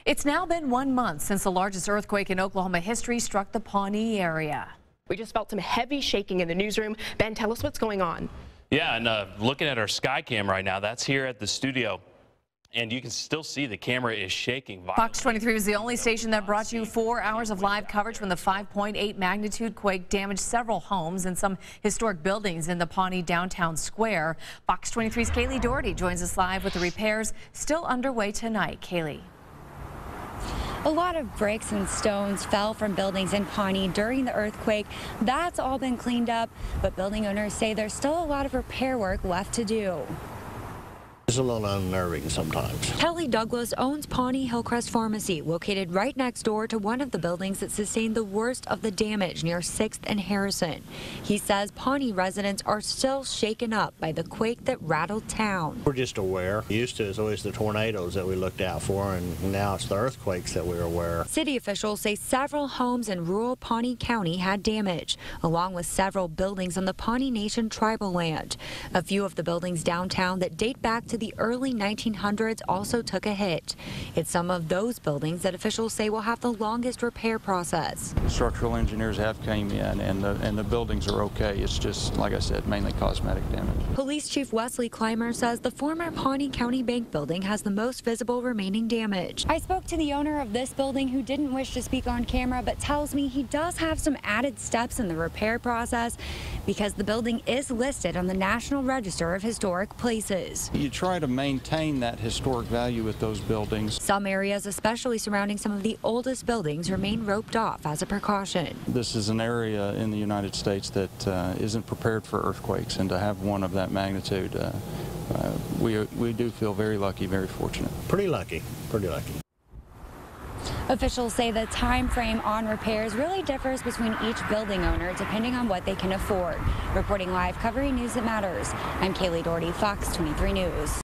It's now been 1 month since the largest earthquake in Oklahoma history struck the Pawnee area. We just felt some heavy shaking in the newsroom. Ben, tell us what's going on. Yeah, and looking at our sky cam right now, that's here at the studio. And you can still see the camera is shaking violently. Fox 23 was the only station that brought you 4 hours of live coverage when the 5.8 magnitude quake damaged several homes and some historic buildings in the Pawnee downtown square. Fox 23's Kaylee Doherty joins us live with the repairs still underway tonight. Kaylee. A lot of bricks and stones fell from buildings in Pawnee during the earthquake. That's all been cleaned up, but building owners say there's still a lot of repair work left to do. It's a little unnerving sometimes. Kelly Douglas owns Pawnee Hillcrest Pharmacy, located right next door to one of the buildings that sustained the worst of the damage near 6th and Harrison. He says Pawnee residents are still shaken up by the quake that rattled town. We're just aware. Used to, it's always the tornadoes that we looked out for, and now it's the earthquakes that we're aware. City officials say several homes in rural Pawnee County had damage, along with several buildings on the Pawnee Nation tribal land. A few of the buildings downtown that date back to the early 1900s also took a hit. It's some of those buildings that officials say will have the longest repair process. Structural engineers have came in and the buildings are okay. It's just, like I said, mainly cosmetic damage. Police Chief Wesley Clymer says the former Pawnee County Bank building has the most visible remaining damage. I spoke to the owner of this building who didn't wish to speak on camera, but tells me he does have some added steps in the repair process because the building is listed on the National Register of Historic Places. You try to maintain that historic value with those buildings. Some areas, especially surrounding some of the oldest buildings, remain roped off as a precaution. This is an area in the United States that isn't prepared for earthquakes, and to have one of that magnitude, we do feel very lucky, very fortunate. Pretty lucky, pretty lucky. Officials say the time frame on repairs really differs between each building owner depending on what they can afford. Reporting live, covering news that matters, I'm Kaylee Doherty, Fox 23 News.